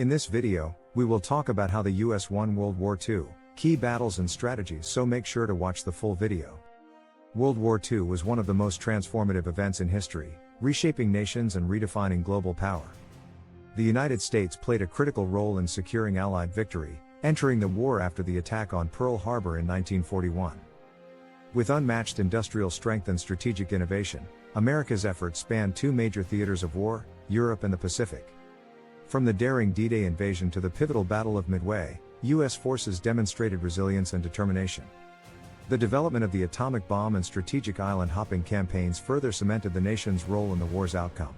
In this video, we will talk about how the US won World War II, key battles and strategies, so make sure to watch the full video. World War II was one of the most transformative events in history, reshaping nations and redefining global power. The United States played a critical role in securing Allied victory, entering the war after the attack on Pearl Harbor in 1941. With unmatched industrial strength and strategic innovation, America's efforts spanned two major theaters of war, Europe and the Pacific. From the daring D-Day invasion to the pivotal Battle of Midway, U.S. forces demonstrated resilience and determination. The development of the atomic bomb and strategic island-hopping campaigns further cemented the nation's role in the war's outcome.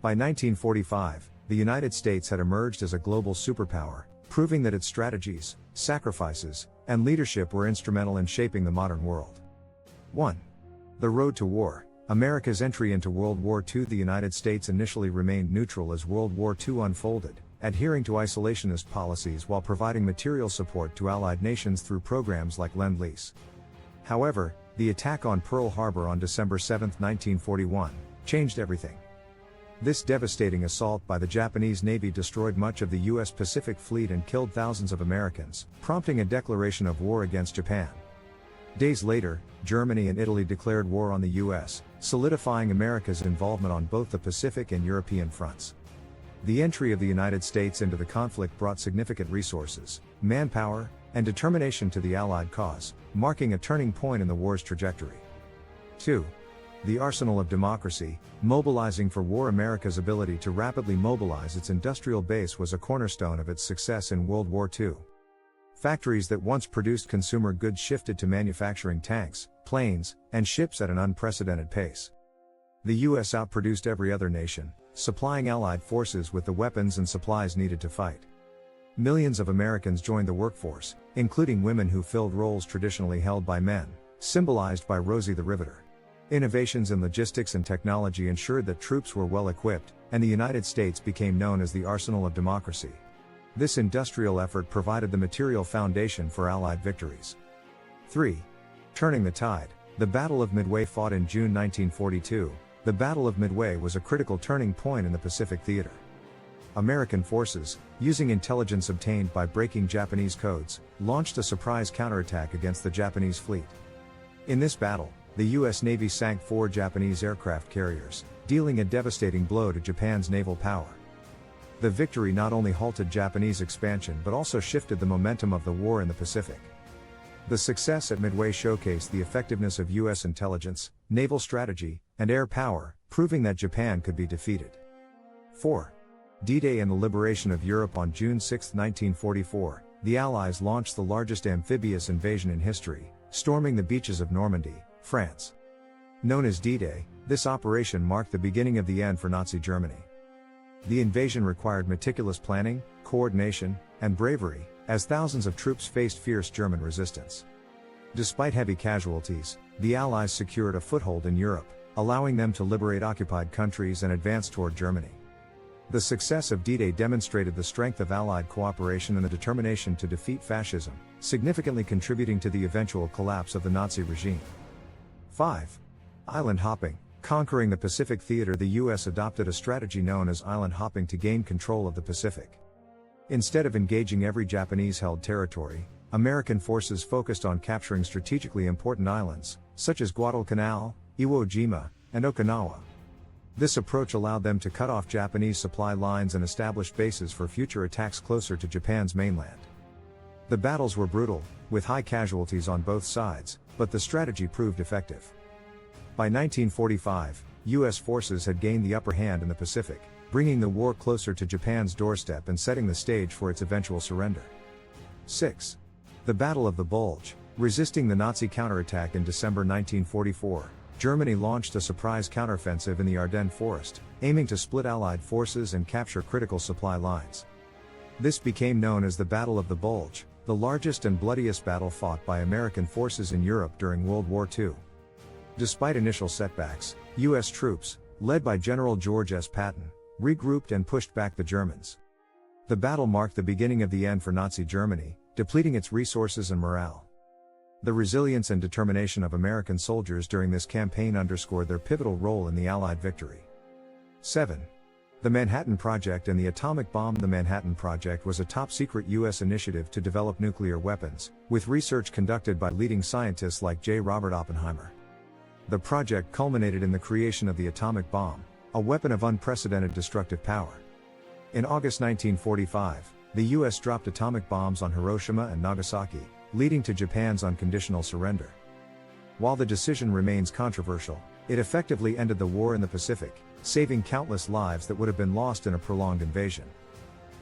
By 1945, the United States had emerged as a global superpower, proving that its strategies, sacrifices, and leadership were instrumental in shaping the modern world. 1. The road to war. America's entry into World War II. The United States initially remained neutral as World War II unfolded, adhering to isolationist policies while providing material support to Allied nations through programs like Lend-Lease. However, the attack on Pearl Harbor on December 7, 1941, changed everything. This devastating assault by the Japanese Navy destroyed much of the U.S. Pacific Fleet and killed thousands of Americans, prompting a declaration of war against Japan. Days later, Germany and Italy declared war on the U.S., solidifying America's involvement on both the Pacific and European fronts. The entry of the United States into the conflict brought significant resources, manpower, and determination to the Allied cause, marking a turning point in the war's trajectory. 2. The arsenal of democracy. Mobilizing for war. America's ability to rapidly mobilize its industrial base was a cornerstone of its success in World War II. Factories that once produced consumer goods shifted to manufacturing tanks, planes, and ships at an unprecedented pace. The U.S. outproduced every other nation, supplying Allied forces with the weapons and supplies needed to fight. Millions of Americans joined the workforce, including women who filled roles traditionally held by men, symbolized by Rosie the Riveter. Innovations in logistics and technology ensured that troops were well equipped, and the United States became known as the arsenal of democracy. This industrial effort provided the material foundation for Allied victories. 3. Turning the tide. The Battle of Midway. Fought in June 1942, the Battle of Midway was a critical turning point in the Pacific theater. American forces, using intelligence obtained by breaking Japanese codes, launched a surprise counterattack against the Japanese fleet. In this battle, the U.S. Navy sank 4 Japanese aircraft carriers, dealing a devastating blow to Japan's naval power. The victory not only halted Japanese expansion but also shifted the momentum of the war in the Pacific. The success at Midway showcased the effectiveness of U.S. intelligence, naval strategy, and air power, proving that Japan could be defeated. 4. D-Day and the liberation of Europe. On June 6, 1944, the Allies launched the largest amphibious invasion in history, storming the beaches of Normandy, France. Known as D-Day, this operation marked the beginning of the end for Nazi Germany. The invasion required meticulous planning, coordination, and bravery, as thousands of troops faced fierce German resistance. Despite heavy casualties, the Allies secured a foothold in Europe, allowing them to liberate occupied countries and advance toward Germany. The success of D-Day demonstrated the strength of Allied cooperation and the determination to defeat fascism, significantly contributing to the eventual collapse of the Nazi regime. 5. Island hopping. Conquering the Pacific theater. The U.S. adopted a strategy known as island hopping to gain control of the Pacific. Instead of engaging every Japanese-held territory, American forces focused on capturing strategically important islands, such as Guadalcanal, Iwo Jima, and Okinawa. This approach allowed them to cut off Japanese supply lines and establish bases for future attacks closer to Japan's mainland. The battles were brutal, with high casualties on both sides, but the strategy proved effective. By 1945, U.S. forces had gained the upper hand in the Pacific, bringing the war closer to Japan's doorstep and setting the stage for its eventual surrender. 6. The Battle of the Bulge. Resisting the Nazi counterattack in December 1944, Germany launched a surprise counteroffensive in the Ardennes forest, aiming to split Allied forces and capture critical supply lines. This became known as the Battle of the Bulge, the largest and bloodiest battle fought by American forces in Europe during World War II. Despite initial setbacks, U.S. troops, led by General George S. Patton, regrouped and pushed back the Germans. The battle marked the beginning of the end for Nazi Germany, depleting its resources and morale. The resilience and determination of American soldiers during this campaign underscored their pivotal role in the Allied victory. 7. The Manhattan Project and the atomic bomb. The Manhattan Project was a top-secret U.S. initiative to develop nuclear weapons, with research conducted by leading scientists like J. Robert Oppenheimer. The project culminated in the creation of the atomic bomb, a weapon of unprecedented destructive power. In August 1945, the U.S. dropped atomic bombs on Hiroshima and Nagasaki, leading to Japan's unconditional surrender. While the decision remains controversial, it effectively ended the war in the Pacific, saving countless lives that would have been lost in a prolonged invasion.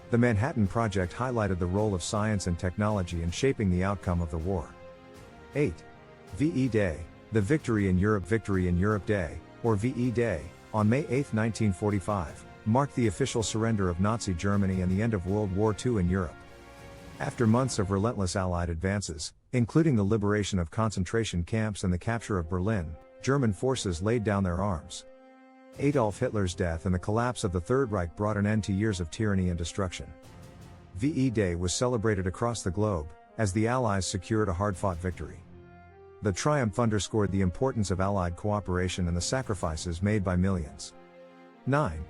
The Manhattan Project highlighted the role of science and technology in shaping the outcome of the war. 8. VE Day, the Victory in Europe. Victory in Europe Day, or VE Day, on May 8, 1945, marked the official surrender of Nazi Germany and the end of World War II in Europe. After months of relentless Allied advances, including the liberation of concentration camps and the capture of Berlin, German forces laid down their arms. Adolf Hitler's death and the collapse of the Third Reich brought an end to years of tyranny and destruction. VE Day was celebrated across the globe, as the Allies secured a hard-fought victory. The triumph underscored the importance of Allied cooperation and the sacrifices made by millions. 9.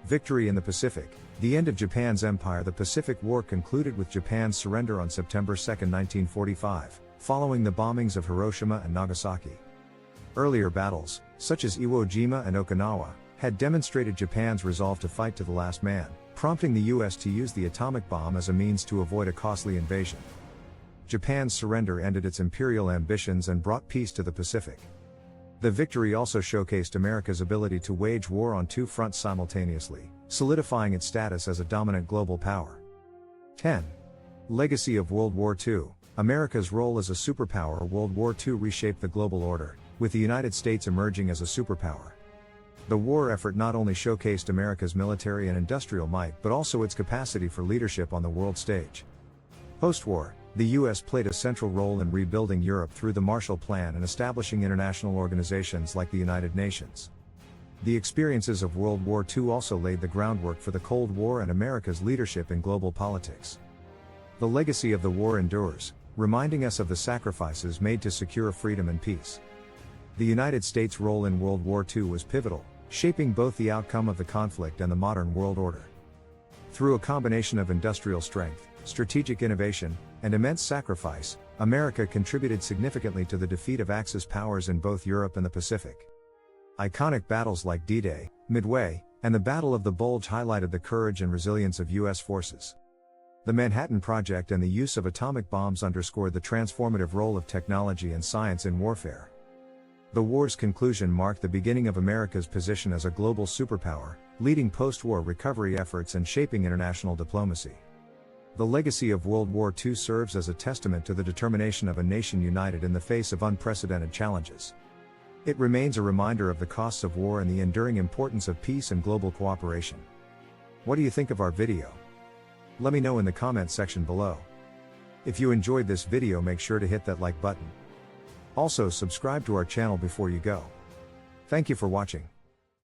Victory in the Pacific, the end of Japan's empire. The Pacific War concluded with Japan's surrender on September 2, 1945, following the bombings of Hiroshima and Nagasaki. Earlier battles, such as Iwo Jima and Okinawa, had demonstrated Japan's resolve to fight to the last man, prompting the U.S. to use the atomic bomb as a means to avoid a costly invasion. Japan's surrender ended its imperial ambitions and brought peace to the Pacific. The victory also showcased America's ability to wage war on two fronts simultaneously, solidifying its status as a dominant global power. 10. Legacy of World War II, America's role as a superpower. World War II reshaped the global order, with the United States emerging as a superpower. The war effort not only showcased America's military and industrial might but also its capacity for leadership on the world stage. Post-war, the U.S. played a central role in rebuilding Europe through the Marshall Plan and establishing international organizations like the United Nations. The experiences of World War II also laid the groundwork for the Cold War and America's leadership in global politics. The legacy of the war endures, reminding us of the sacrifices made to secure freedom and peace. The United States' role in World War II was pivotal, shaping both the outcome of the conflict and the modern world order. Through a combination of industrial strength, strategic innovation, and immense sacrifice, America contributed significantly to the defeat of Axis powers in both Europe and the Pacific. Iconic battles like D-Day, Midway, and the Battle of the Bulge highlighted the courage and resilience of U.S. forces. The Manhattan Project and the use of atomic bombs underscored the transformative role of technology and science in warfare. The war's conclusion marked the beginning of America's position as a global superpower, leading post-war recovery efforts and shaping international diplomacy. The legacy of World War II serves as a testament to the determination of a nation united in the face of unprecedented challenges. It remains a reminder of the costs of war and the enduring importance of peace and global cooperation. What do you think of our video? Let me know in the comments section below. If you enjoyed this video, make sure to hit that like button. Also, subscribe to our channel before you go. Thank you for watching.